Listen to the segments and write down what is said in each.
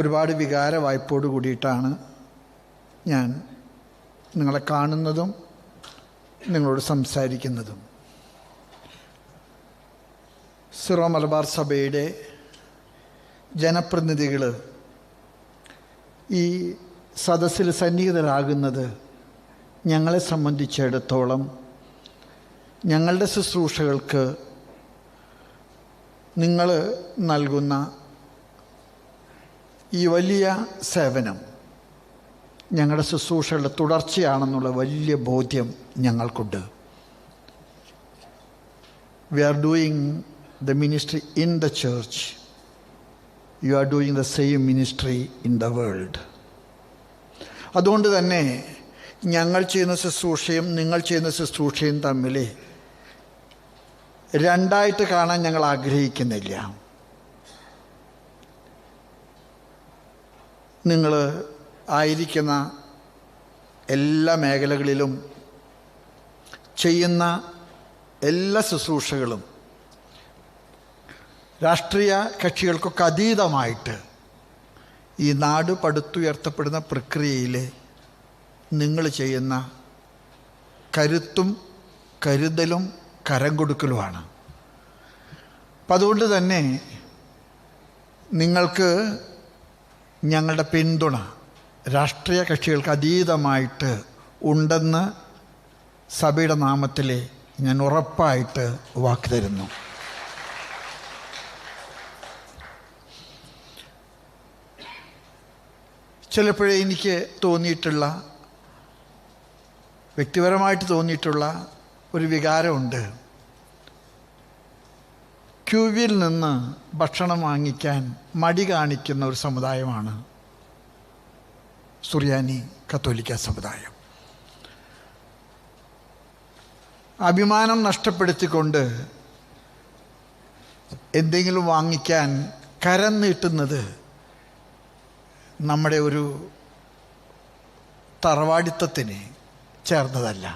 ഒരുപാട് വികാര വായ്പോട് കൂടിയിട്ടാണ് ഞാൻ നിങ്ങളെ കാണുന്നതും നിങ്ങളോട് സംസാരിക്കുന്നതും. സിറോ മലബാർ സഭയുടെ ജനപ്രതിനിധികൾ ഈ സദസ്സിൽ സന്നിഹിതരാകുന്നത് ഞങ്ങളെ സംബന്ധിച്ചിടത്തോളം ഞങ്ങളുടെ ശുശ്രൂഷകൾക്ക് നിങ്ങൾ നൽകുന്ന ഈ വലിയ സേവനം ഞങ്ങളുടെ ശുശ്രൂഷകളുടെ തുടർച്ചയാണെന്നുള്ള വലിയ ബോധ്യം ഞങ്ങൾക്കുണ്ട്. We are doing the ministry in the church. You are doing the same ministry in the world. അതുകൊണ്ട് തന്നെ ഞങ്ങൾ ചെയ്യുന്ന ശുശ്രൂഷയും നിങ്ങൾ ചെയ്യുന്ന ശുശ്രൂഷയും തമ്മിൽ രണ്ടായിട്ട് കാണാൻ ഞങ്ങൾ ആഗ്രഹിക്കുന്നില്ല. നിങ്ങൾ ആയിരിക്കുന്ന എല്ലാ മേഖലകളിലും ചെയ്യുന്ന എല്ലാ ശുശ്രൂഷകളും രാഷ്ട്രീയ കക്ഷികൾക്കൊക്കെ അതീതമായിട്ട് ഈ നാട് പടുത്തുയർത്തപ്പെടുന്ന പ്രക്രിയയിൽ നിങ്ങൾ ചെയ്യുന്ന കരുത്തും കരുതലും കരം കൊടുക്കലുമാണ്. അപ്പം അതുകൊണ്ട് തന്നെ നിങ്ങൾക്ക് ഞങ്ങളുടെ പിന്തുണ രാഷ്ട്രീയ കക്ഷികൾക്ക് അതീതമായിട്ട് ഉണ്ടെന്ന് സഭയുടെ നാമത്തിൽ ഞാൻ ഉറപ്പായിട്ട് വാക്ക് തരുന്നു. ചിലപ്പോഴേ എനിക്ക് തോന്നിയിട്ടുള്ള, വ്യക്തിപരമായിട്ട് തോന്നിയിട്ടുള്ള ഒരു വികാരമുണ്ട്. ക്യൂവിൽ നിന്ന് ഭക്ഷണം വാങ്ങിക്കാൻ മടി കാണിക്കുന്ന ഒരു സമുദായമാണ് സുറിയാനി കത്തോലിക്ക സമുദായം. അഭിമാനം നഷ്ടപ്പെടുത്തിക്കൊണ്ട് എന്തെങ്കിലും വാങ്ങിക്കാൻ കരം നീട്ടുന്നത് നമ്മുടെ ഒരു തറവാടിത്തത്തിന് ചേർന്നതല്ല.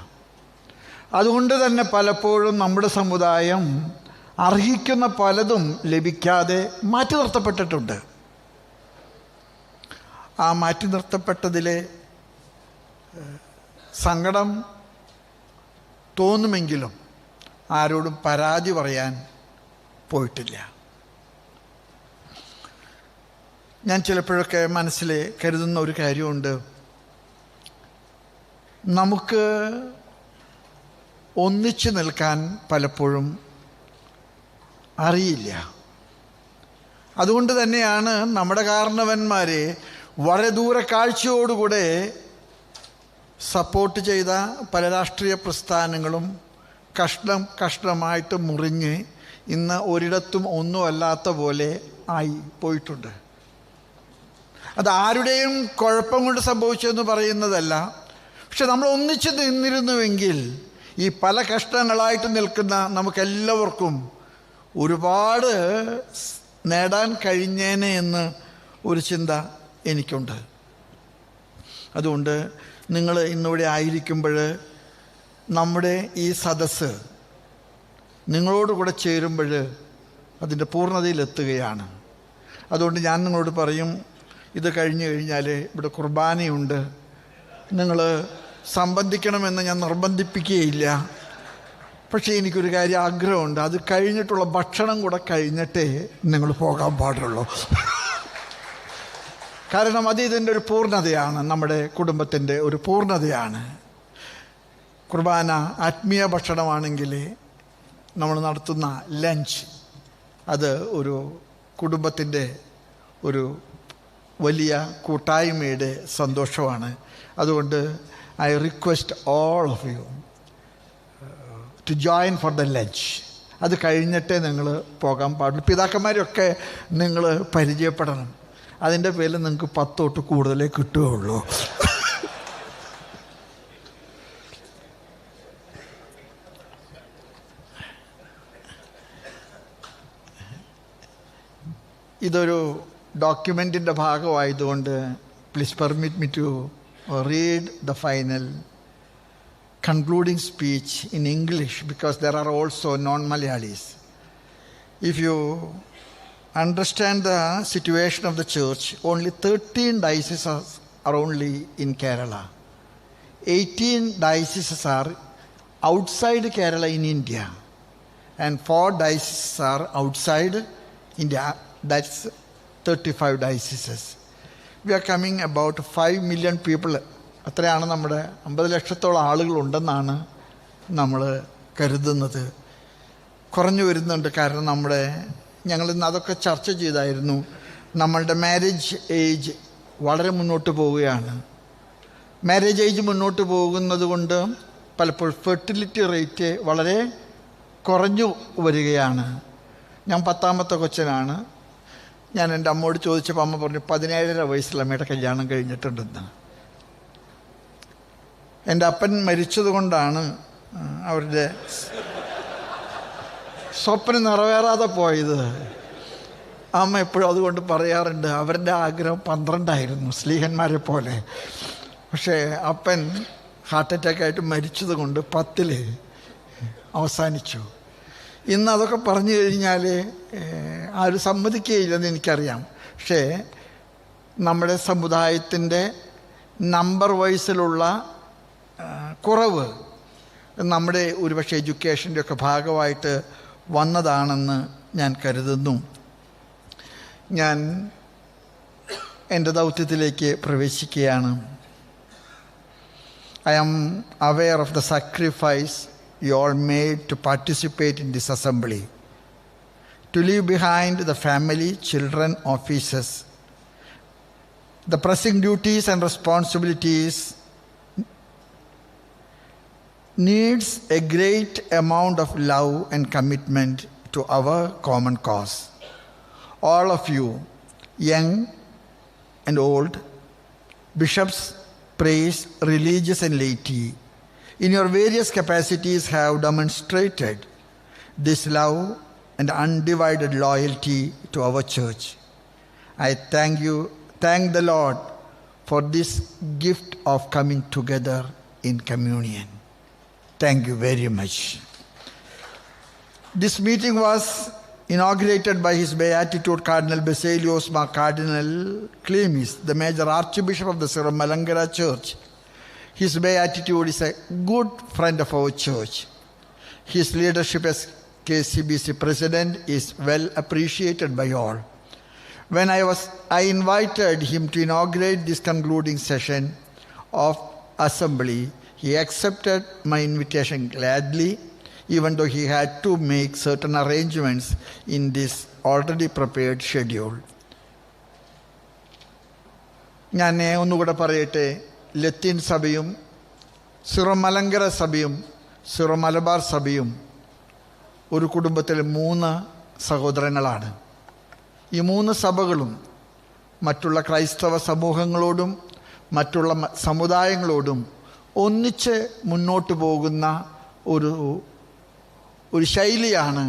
അതുകൊണ്ട് തന്നെ പലപ്പോഴും നമ്മുടെ സമുദായം അർഹിക്കുന്ന പലതും ലഭിക്കാതെ മാറ്റി നിർത്തപ്പെട്ടിട്ടുണ്ട്. ആ മാറ്റി നിർത്തപ്പെട്ടതിലെ സങ്കടം തോന്നുമെങ്കിലും ആരോടും പരാതി പറയാൻ പോയിട്ടില്ല. ഞാൻ ചിലപ്പോഴൊക്കെ മനസ്സിൽ കരുതുന്ന ഒരു കാര്യമുണ്ട്. നമുക്ക് ഒന്നിച്ചു നിൽക്കാൻ പലപ്പോഴും അറിയില്ല. അതുകൊണ്ട് തന്നെയാണ് നമ്മുടെ കാരണവന്മാരെ വളരെ ദൂര കാഴ്ചയോടുകൂടെ സപ്പോർട്ട് ചെയ്ത പല രാഷ്ട്രീയ പ്രസ്ഥാനങ്ങളും കഷ്ണമായിട്ട് മുറിഞ്ഞ് ഇന്ന് ഒരിടത്തും ഒന്നുമല്ലാത്ത പോലെ ആയി പോയിട്ടുണ്ട്. അത് ആരുടെയും കുഴപ്പം കൊണ്ട് സംഭവിച്ചതെന്ന് പറയുന്നതല്ല. പക്ഷെ നമ്മൾ ഒന്നിച്ച് നിന്നിരുന്നുവെങ്കിൽ ഈ പല കഷ്ടങ്ങളായിട്ട് നിൽക്കുന്ന നമുക്കെല്ലാവർക്കും ഒരുപാട് നേടാൻ കഴിഞ്ഞേനെ എന്ന് ഒരു ചിന്ത എനിക്കുണ്ട്. അതുകൊണ്ട് നിങ്ങൾ ഇന്നിവിടെ ആയിരിക്കുമ്പോൾ നമ്മുടെ ഈ സദസ്സ് നിങ്ങളോട് കൂടെ ചേരുമ്പോൾ അതിൻ്റെ പൂർണ്ണതയിലെത്തുകയാണ്. അതുകൊണ്ട് ഞാൻ നിങ്ങളോട് പറയും, ഇത് കഴിഞ്ഞു കഴിഞ്ഞാൽ ഇവിടെ കുർബാനയുണ്ട്, നിങ്ങൾ സംബന്ധിക്കണമെന്ന് ഞാൻ നിർബന്ധിപ്പിക്കുകയില്ല. പക്ഷേ എനിക്കൊരു കാര്യം ആഗ്രഹമുണ്ട്, അത് കഴിഞ്ഞിട്ടുള്ള ഭക്ഷണം കൂടെ കഴിഞ്ഞിട്ടേ നിങ്ങൾ പോകാൻ പാടുള്ളൂ. കാരണം അത് ഇതിൻ്റെ ഒരു പൂർണ്ണതയാണ്, നമ്മുടെ കുടുംബത്തിൻ്റെ ഒരു പൂർണ്ണതയാണ്. കുർബാന ആത്മീയ ഭക്ഷണമാണെങ്കിൽ നമ്മൾ നടത്തുന്ന ലഞ്ച് അത് ഒരു കുടുംബത്തിൻ്റെ ഒരു വലിയ കൂട്ടായ്മയുടെ സന്തോഷമാണ്. അതുകൊണ്ട് I request all of you to join for the lunch. അത് കഴിഞ്ഞിട്ടേ നിങ്ങൾ പോകാൻ പാടുള്ളൂ. പിതാക്കന്മാരൊക്കെ നിങ്ങൾ പരിചയപ്പെടണം. അതിൻ്റെ പേരിൽ നിങ്ങൾക്ക് 10 തൊട്ട് കൂടുതലേ കിട്ടുകയുള്ളൂ. ഇതൊരു ഡോക്യുമെൻറ്റിൻ്റെ ഭാഗമായതുകൊണ്ട് please permit me to read the final concluding speech in English because there are also non-Malayalis. If you understand the situation of the church, only 13 dioceses are only in Kerala. 18 dioceses are outside Kerala in India. And 4 dioceses are outside India. That's 35 dioceses. We are coming about 5 million people. അത്രയാണ് നമ്മുടെ 50 ലക്ഷത്തോളം ആളുകളുണ്ടെന്നാണ് നമ്മൾ കരുതുന്നത്. കുറഞ്ഞു വരുന്നുണ്ട്. കാരണം ഞങ്ങളിന്ന് അതൊക്കെ ചർച്ച ചെയ്തായിരുന്നു. നമ്മളുടെ മാരേജ് ഏജ് വളരെ മുന്നോട്ട് പോവുകയാണ്. മാരേജ് ഏജ് മുന്നോട്ട് പോകുന്നത് കൊണ്ട് പലപ്പോഴും ഫെർട്ടിലിറ്റി റേറ്റ് വളരെ കുറഞ്ഞു വരികയാണ്. ഞാൻ 10ാമത്തെ കൊച്ചനാണ്. ഞാൻ എൻ്റെ അമ്മയോട് ചോദിച്ചപ്പോൾ അമ്മ പറഞ്ഞു 17.5 വയസ്സിൽ അമ്മയുടെ കല്യാണം കഴിഞ്ഞിട്ടുണ്ടെന്ന്. എൻ്റെ അപ്പൻ മരിച്ചതുകൊണ്ടാണ് അവരുടെ സ്വപ്നം നിറവേറാതെ പോയത്. അമ്മ എപ്പോഴും അതുകൊണ്ട് പറയാറുണ്ട്, അവരുടെ ആഗ്രഹം 12 സ്ലീഹന്മാരെ പോലെ. പക്ഷേ അപ്പൻ ഹാർട്ട് അറ്റാക്കായിട്ട് മരിച്ചത് കൊണ്ട് 10 അവസാനിച്ചു. ഇന്ന് അതൊക്കെ പറഞ്ഞു കഴിഞ്ഞാൽ ആരും സമ്മതിക്കുകയില്ലെന്ന് എനിക്കറിയാം. പക്ഷേ നമ്മുടെ സമുദായത്തിൻ്റെ നമ്പർ വൈസിലുള്ള കുറവ് നമ്മുടെ ഒരുപക്ഷെ എഡ്യൂക്കേഷൻ്റെ ഒക്കെ ഭാഗമായിട്ട് വന്നതാണെന്ന് ഞാൻ കരുതുന്നു. ഞാൻ എൻ്റെ ദൗത്യത്തിലേക്ക് പ്രവേശിക്കുകയാണ്. I am aware of the sacrifice you all made to participate in this assembly, to leave behind the family, children, offices. The pressing duties and responsibilities needs a great amount of love and commitment to our common cause. All of you, young and old, bishops, priests, religious and laity, in your various capacities have demonstrated this love and undivided loyalty to our church. I thank the Lord for this gift of coming together in communion. Thank you very much. This meeting was inaugurated by His Beatitude Cardinal Baselios Mar Cardinal Clemis, the Major Archbishop of the Siramalangara Church. His Beatitude is a good friend of our church. His leadership as KCBC President is well appreciated by all. When I invited him to inaugurate this concluding session of Assembly, he accepted my invitation gladly, even though he had to make certain arrangements in this already prepared schedule. ഞാൻ ഒന്നുകൂടെ പറയട്ടെ, ലത്തീൻ സഭയും Syro Malankara സഭയും Syro Malabar സഭയും ഒരു കുടുംബത്തിലെ 3 സഹോദരങ്ങളാണ്. ഈ 3 സഭകളും മറ്റുള്ള ക്രൈസ്തവ സമൂഹങ്ങളോടും മറ്റുള്ള സമുദായങ്ങളോടും ഒന്നിച്ച് മുന്നോട്ട് പോകുന്ന ഒരു ശൈലിയാണ്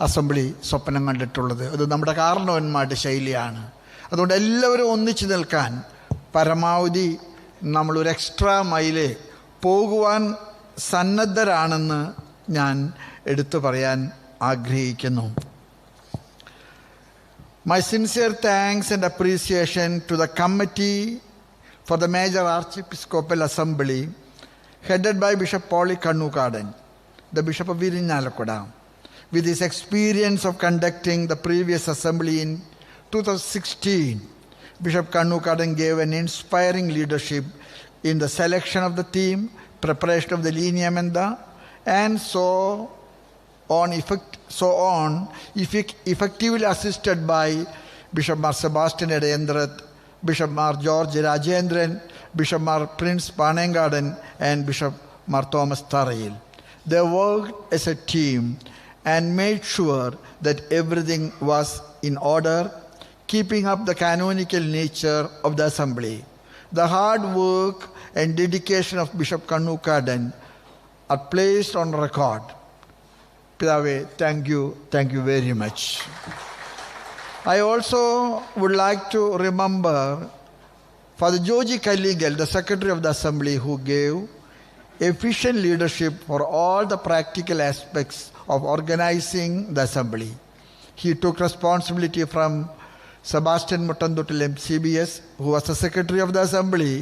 അസംബ്ലി സ്വപ്നം കണ്ടിട്ടുള്ളത്. അത് നമ്മുടെ കാരണവന്മാരുടെ ശൈലിയാണ്. അതുകൊണ്ട് എല്ലാവരും ഒന്നിച്ചു നിൽക്കാൻ പരമാവധി നമ്മളൊരു എക്സ്ട്രാ മൈല് പോകുവാൻ സന്നദ്ധരാണെന്ന് ഞാൻ എടുത്തു പറയാൻ ആഗ്രഹിക്കുന്നു. My sincere thanks and appreciation to the committee for the Major Archiepiscopal Assembly headed by Bishop Pauli Kannukadan, the Bishop of Virinalakuda. With his experience of conducting the previous assembly in 2016, Bishop Kannukadan gave an inspiring leadership in the selection of the theme, preparation of the lineamenta, and so on, effectively assisted by Bishop Mar Sebastian Edayendrath, Bishop Mar George Rajendran, Bishop Mar Prince Panengadan, and Bishop Mar Thomas Tharayil. They worked as a team and made sure that everything was in order, keeping up the canonical nature of the assembly. The hard work and dedication of Bishop Kannukadan are placed on record. Pidave, thank you very much. I also would like to remember Father Joji Kalligal, the Secretary of the Assembly, who gave efficient leadership for all the practical aspects of organizing the Assembly. he took responsibility from Sebastian Muttanduttil CBS, who was the Secretary of the Assembly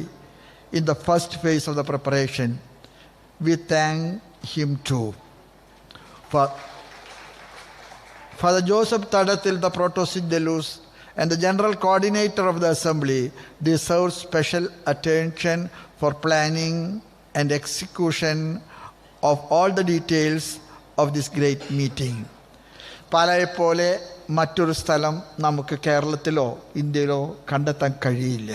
in the first phase of the preparation. We thank him too. Father Joseph Tadatil, the Protosiddelus, and the General Coordinator of the Assembly deserve special attention for planning and execution of all the details of this great meeting. പാലായെപ്പോലെ മറ്റൊരു സ്ഥലം നമുക്ക് കേരളത്തിലോ ഇന്ത്യയിലോ കണ്ടെത്താൻ കഴിയില്ല.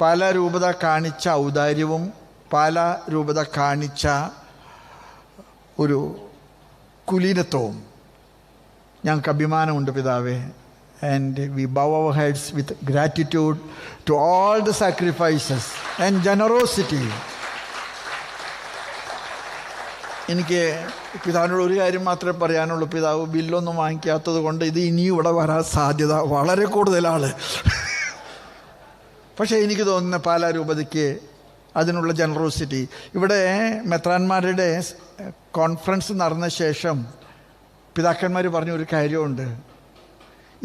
പല രൂപത കാണിച്ച ഔദാര്യവും പല രൂപത കാണിച്ച ഒരു കുലീനത്വവും ഞങ്ങൾക്ക് അഭിമാനമുണ്ട് പിതാവേ. And we bow our heads with gratitude to all the sacrifices and generosity. എനിക്ക് പിതാവിനോട് ഒരു കാര്യം മാത്രമേ പറയാനുള്ളൂ. പിതാവ് ബില്ലൊന്നും വാങ്ങിക്കാത്തത് കൊണ്ട് ഇത് ഇനിയും ഇവിടെ വരാൻ സാധ്യത വളരെ കൂടുതലാണ്. പക്ഷേ എനിക്ക് തോന്നുന്ന പാലാ രൂപതയ്ക്ക് അതിനുള്ള ജനറോസിറ്റി, ഇവിടെ മെത്രാന്മാരുടെ കോൺഫറൻസ് നടന്ന ശേഷം പിതാക്കന്മാർ പറഞ്ഞൊരു കാര്യമുണ്ട്,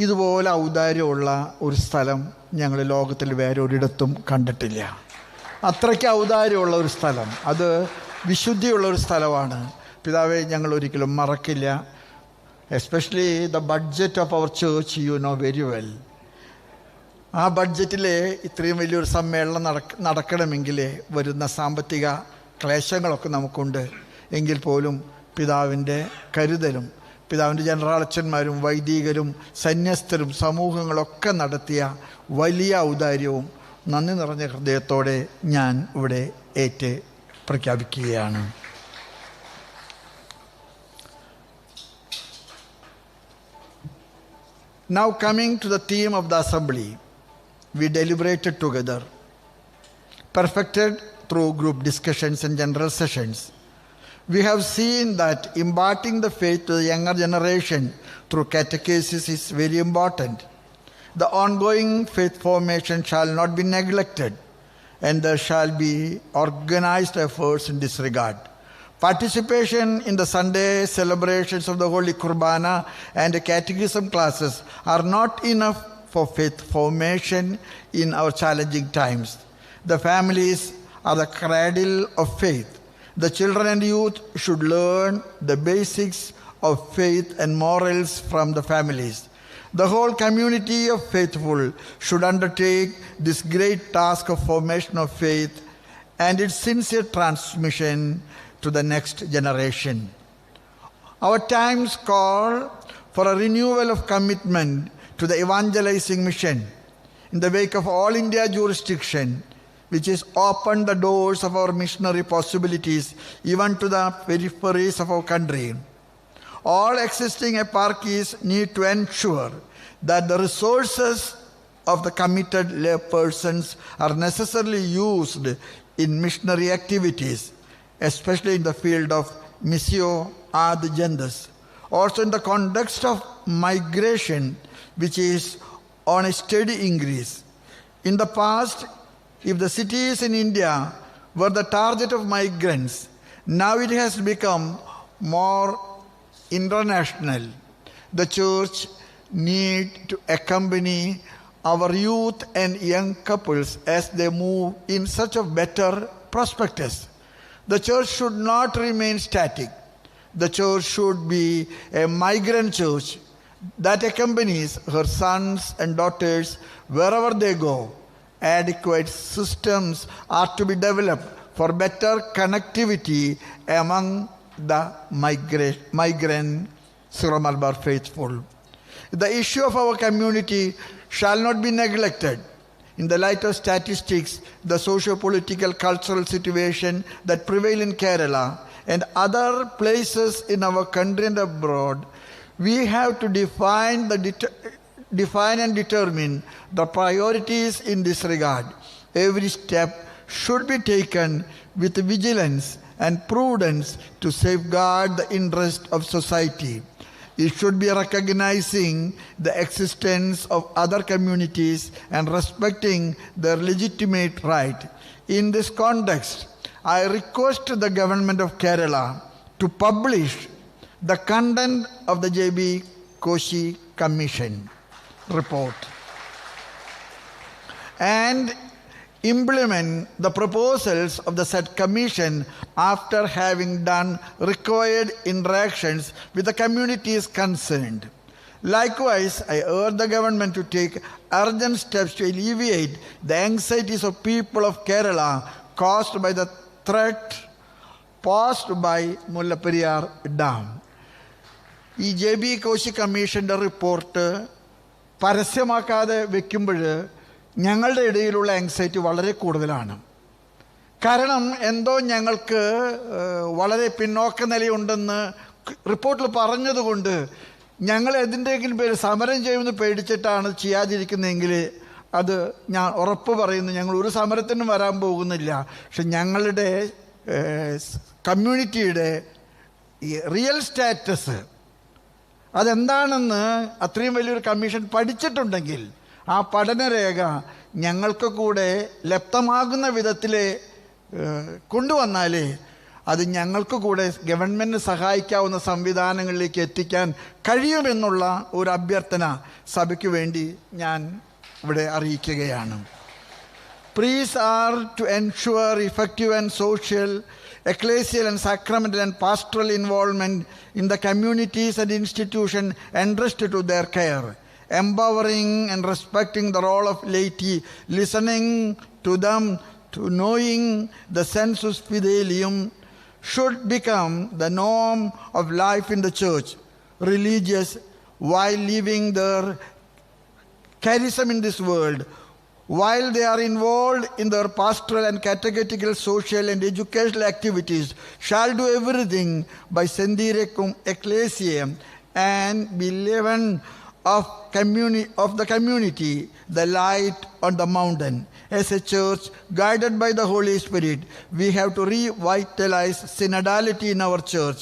ഇതുപോലെ ഔദാര്യമുള്ള ഒരു സ്ഥലം ഞങ്ങൾ ലോകത്തിൽ വേറെ ഒരിടത്തും കണ്ടിട്ടില്ല. അത്രയ്ക്ക് ഔദാര്യമുള്ള ഒരു സ്ഥലം, അത് വിശുദ്ധിയുള്ള ഒരു സ്ഥലമാണ്. പിതാവെ, ഞങ്ങൾ ഒരിക്കലും മറക്കില്ല. Especially the budget of our church you know very well. ആ ബഡ്ജറ്റിൽ ഇത്രയും വലിയൊരു സമ്മേളനം നടക്കണമെങ്കിൽ വരുന്ന സാമ്പത്തിക ക്ലേശങ്ങളൊക്കെ നമുക്കുണ്ട്. എങ്കിൽ പോലും പിതാവിൻ്റെ കരുതലും പിതാവിൻ്റെ ജനറാളച്ചന്മാരും വൈദികരും സന്യസ്തരും സമൂഹങ്ങളൊക്കെ നടത്തിയ വലിയ ഔദാര്യവും നന്ദി നിറഞ്ഞ ഹൃദയത്തോടെ ഞാൻ ഇവിടെ പ്രഖ്യാപിക്കുകയാണ്. Now coming to the theme of the assembly, we deliberated together, perfected through group discussions and general sessions. We have seen that imparting the faith to the younger generation through catechesis is very important. The ongoing faith formation shall not be neglected, and there shall be organized efforts in this regard. Participation in the Sunday celebrations of the Holy Kurbana and the catechism classes are not enough for faith formation in our challenging times. The families are the cradle of faith. The children and youth should learn the basics of faith and morals from the families. The whole community of faithful should undertake this great task of formation of faith and its sincere transmission to the next generation. Our times call for a renewal of commitment to the evangelizing mission in the wake of all India jurisdiction, which has opened the doors of our missionary possibilities even to the peripheries of our country. All existing eparchies need to ensure that the resources of the committed lay persons are necessarily used in missionary activities, especially in the field of missio ad gendes. Also in the context of migration, which is on a steady increase. In the past, if the cities in India were the target of migrants, now it has become more international. The church needs to accompany our youth and young couples as they move in search of better prospectus. The church should not remain static. The church should be a migrant church that accompanies her sons and daughters wherever they go. Adequate systems are to be developed for better connectivity among the migrant Syro-Malabar faithful. The issue of our community shall not be neglected. In the light of statistics, the socio-political cultural situation that prevail in Kerala and other places in our country and abroad, we have to define and determine the priorities in this regard. Every step should be taken with vigilance and prudence to safeguard the interest of society. It should be recognizing the existence of other communities and respecting their legitimate right. In this context, I request the government of Kerala to publish the content of the JB Koshi Commission report and implement the proposals of the said commission after having done required interactions with the communities concerned. Likewise, I urge the government to take urgent steps to alleviate the anxieties of people of Kerala caused by the threat posed by Mullaperiyar Dam. ഈ JB Koshy കമ്മീഷൻ്റെ report പരസ്യമാക്കാതെ വെക്കുമ്പോൾ ഞങ്ങളുടെ ഇടയിലുള്ള anxiety വളരെ കൂടുതലാണ്. കാരണം എന്തോ ഞങ്ങൾക്ക് വളരെ പിന്നോക്ക നിലയുണ്ടെന്ന് റിപ്പോർട്ടിൽ പറഞ്ഞതുകൊണ്ട് ഞങ്ങൾ എന്തിൻ്റെയെങ്കിലും പേര് സമരം ചെയ്യുമെന്ന് പേടിച്ചിട്ടാണ് ചെയ്യാതിരിക്കുന്നതെങ്കിൽ അത് ഞാൻ ഉറപ്പ് പറയുന്നു, ഞങ്ങൾ ഒരു സമരത്തിനും വരാൻ പോകുന്നില്ല. പക്ഷെ ഞങ്ങളുടെ കമ്മ്യൂണിറ്റിയുടെ റിയൽ സ്റ്റാറ്റസ് അതെന്താണെന്ന് അത്രയും വലിയൊരു കമ്മീഷൻ പഠിച്ചിട്ടുണ്ടെങ്കിൽ ആ പഠനരേഖ ഞങ്ങൾക്ക് കൂടെ ലപ്തമാകുന്ന വിധത്തിൽ കൊണ്ടുവന്നാലേ അത് ഞങ്ങൾക്ക് കൂടെ ഗവൺമെൻറ്റിന് സഹായിക്കാവുന്ന സംവിധാനങ്ങളിലേക്ക് എത്തിക്കാൻ കഴിയുമെന്നുള്ള ഒരു അഭ്യർത്ഥന സഭയ്ക്ക് വേണ്ടി ഞാൻ ഇവിടെ അറിയിക്കുകയാണ്. Priests are to ensure effective and social, ecclesial and sacramental and pastoral involvement in the communities and institutions entrusted to their care, empowering and respecting the role of laity, listening to them, to knowing the sensus fidelium should become the norm of life in the church. Religious, while living their charism in this world, while they are involved in their pastoral and catechetical, social and educational activities, shall do everything by sendirecum ecclesiam and be leaven of the community, the light on the mountain. As a church guided by the Holy Spirit, we have to revitalize synodality in our church.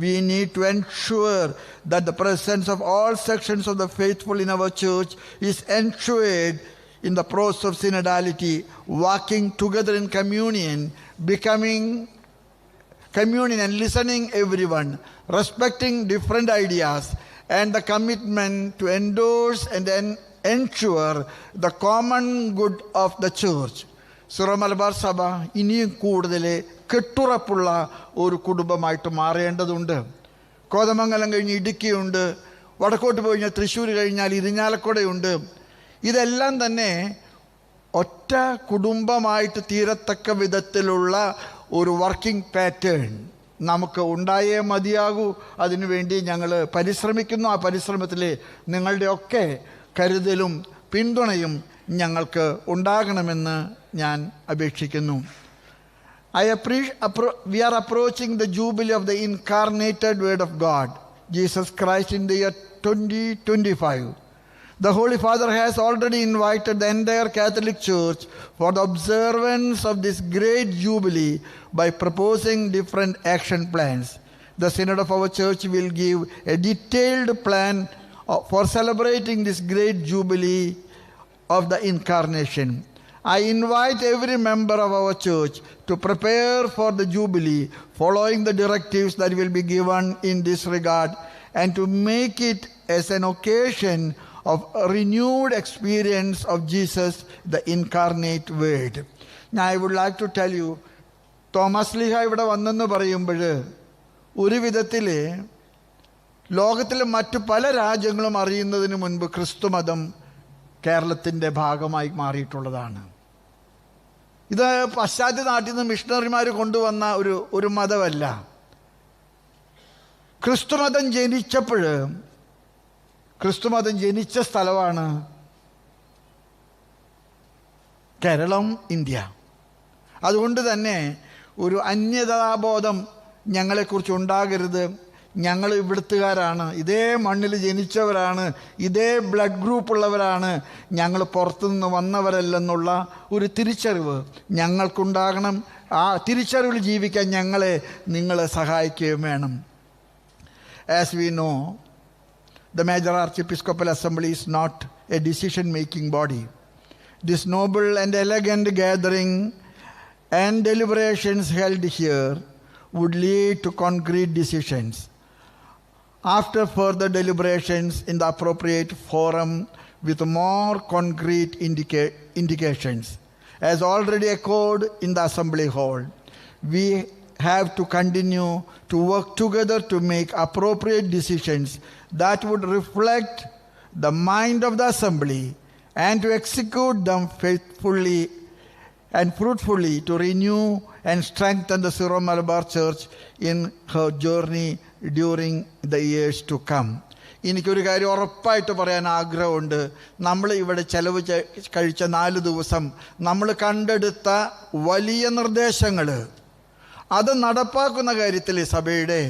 We need to ensure that the presence of all sections of the faithful in our church is ensured in the process of synodality, walking together in communion, becoming communion and listening everyone, respecting different ideas, and the commitment to endorse and ensure the common good of the church. Syro Malabar സഭ ഇനിയും കൂടുതൽ കെട്ടുറപ്പുള്ള ഒരു കുടുംബമായിട്ട് മാറേണ്ടതുണ്ട്. കോതമംഗലം കഴിഞ്ഞ് ഇടുക്കിയുണ്ട്, വടക്കോട്ട് പോയി കഴിഞ്ഞാൽ തൃശ്ശൂർ കഴിഞ്ഞാൽ ഇരിഞ്ഞാലക്കുടയുണ്ട്. ഇതെല്ലാം തന്നെ ഒറ്റ കുടുംബമായിട്ട് തീരത്തക്ക വിധത്തിലുള്ള ഒരു വർക്കിംഗ് പാറ്റേൺ നമുക്ക് ഉണ്ടായേ മതിയാകൂ. അതിനുവേണ്ടി ഞങ്ങൾ പരിശ്രമിക്കുന്നു. ആ പരിശ്രമത്തിൽ നിങ്ങളുടെയൊക്കെ കരുതലും പിന്തുണയും ഞങ്ങൾക്ക് ഉണ്ടാകണമെന്ന് ഞാൻ അപേക്ഷിക്കുന്നു. We are approaching the jubilee of the incarnated word of God, Jesus Christ, in the year 2025. The Holy Father has already invited the entire Catholic Church for the observance of this great jubilee by proposing different action plans. The Synod of our Church will give a detailed plan for celebrating this great jubilee of the Incarnation. I invite every member of our church to prepare for the jubilee, following the directives that will be given in this regard, and to make it as an occasion of a renewed experience of Jesus, the incarnate word. Now I would like to tell you, Thomas ലീഹ ഇവിടെ വന്നെന്ന് പറയുമ്പോൾ ഒരു വിധത്തിൽ ലോകത്തിലെ മറ്റു പല രാജ്യങ്ങളും അറിയുന്നതിന് മുൻപ് ക്രിസ്തുമതം കേരളത്തിൻ്റെ ഭാഗമായി മാറിയിട്ടുള്ളതാണ്. ഇത് പാശ്ചാത്യ നാട്ടിൽ നിന്ന് മിഷണറിമാർ കൊണ്ടുവന്ന ഒരു മതമല്ല. ക്രിസ്തുമതം ജനിച്ച സ്ഥലമാണ് കേരളം, ഇന്ത്യ. അതുകൊണ്ട് തന്നെ ഒരു അന്യതാബോധം ഞങ്ങളെക്കുറിച്ച് ഉണ്ടാകരുത്. ഞങ്ങൾ ഇവിടുത്തുകാരാണ്, ഇതേ മണ്ണിൽ ജനിച്ചവരാണ്, ഇതേ ബ്ലഡ് ഗ്രൂപ്പ് ഉള്ളവരാണ്, ഞങ്ങൾ പുറത്തുനിന്ന് വന്നവരല്ലെന്നുള്ള ഒരു തിരിച്ചറിവ് ഞങ്ങൾക്കുണ്ടാകണം. ആ തിരിച്ചറിവിൽ ജീവിക്കാൻ നിങ്ങളെ സഹായിക്കുകയും വേണം. As we know, the Major Archiepiscopal Assembly is not a decision-making body. This noble and elegant gathering and deliberations held here would lead to concrete decisions. after further deliberations in the appropriate forum with more concrete indications, as already echoed in the Assembly Hall, we have to continue to work together to make appropriate decisions that would reflect the mind of the Assembly and to execute them faithfully and fruitfully to renew and strengthen the Syro Malabar Church in her journey during the years to come. എനിക്കൊരു കാര്യം ഉറപ്പായിട്ട് പറയാൻ ആഗ്രഹമുണ്ട്. നമ്മൾ ഇവിടെ ചെലവ് കഴിച്ച 4 ദിവസം നമ്മൾ കണ്ടെടുത്ത വലിയ നിർദ്ദേശങ്ങൾ അത് നടപ്പാക്കുന്ന കാര്യത്തിൽ സഭയുടെ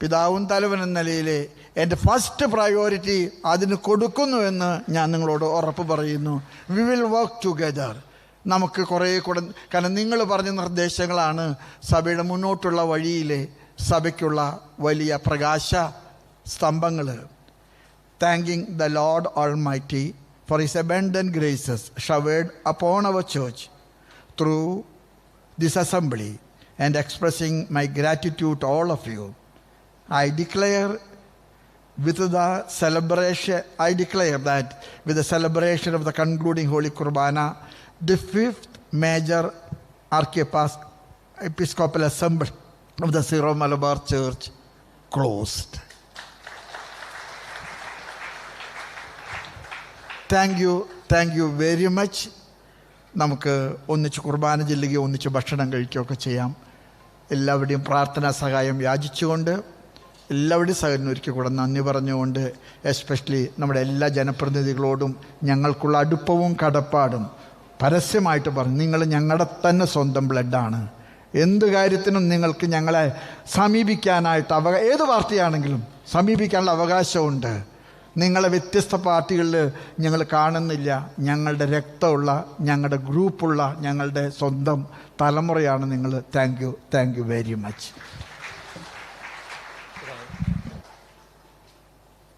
പിതാവും തലവൻ എന്ന നിലയിൽ എൻ്റെ ഫസ്റ്റ് പ്രയോറിറ്റി അതിന് കൊടുക്കുന്നുവെന്ന് ഞാൻ നിങ്ങളോട് ഉറപ്പ് പറയുന്നു. We will work together. നമുക്ക് കുറേ കൂടെ, കാരണം നിങ്ങൾ പറഞ്ഞ നിർദ്ദേശങ്ങളാണ് സഭയുടെ മുന്നോട്ടുള്ള വഴിയിലെ സഭയ്ക്കുള്ള വലിയ പ്രകാശ സ്തംഭങ്ങൾ. Thanking the Lord Almighty for His abundant graces showered upon our church through this assembly and expressing my gratitude to all of you, I declare that with the celebration of the concluding Holy Qurbana, the 5th major Archiepiscopal Assembly of the Syro Malabar Church closed. Thank you very much. നമുക്ക് ഒന്നിച്ച് കുർബാന ചെല്ലുകയോ ഒന്നിച്ച് ഭക്ഷണം കഴിക്കുകയൊക്കെ ചെയ്യാം. എല്ലാവരുടെയും പ്രാർത്ഥനാ സഹായം യാചിച്ചുകൊണ്ട്, എല്ലാവരുടെയും സഹകരണം ഒരിക്കൽ കൂടെ നന്ദി പറഞ്ഞുകൊണ്ട്, എസ്പെഷ്യലി നമ്മുടെ എല്ലാ ജനപ്രതിനിധികളോടും ഞങ്ങൾക്കുള്ള അടുപ്പവും കടപ്പാടും പരസ്യമായിട്ട് പറഞ്ഞു. നിങ്ങൾ ഞങ്ങളുടെ തന്നെ സ്വന്തം ബ്ലഡാണ്. എന്ത് കാര്യത്തിനും നിങ്ങൾക്ക് ഞങ്ങളെ സമീപിക്കാനായിട്ട് ഏത് പാർട്ടിയാണെങ്കിലും സമീപിക്കാനുള്ള അവകാശമുണ്ട്. നിങ്ങളെ വ്യത്യസ്ത പാർട്ടികളിൽ ഞങ്ങൾ കാണുന്നില്ല. ഞങ്ങളുടെ രക്തമുള്ള, ഞങ്ങളുടെ ഗ്രൂപ്പുള്ള, ഞങ്ങളുടെ സ്വന്തം തലമുറയാണ് നിങ്ങൾ. Thank you very much.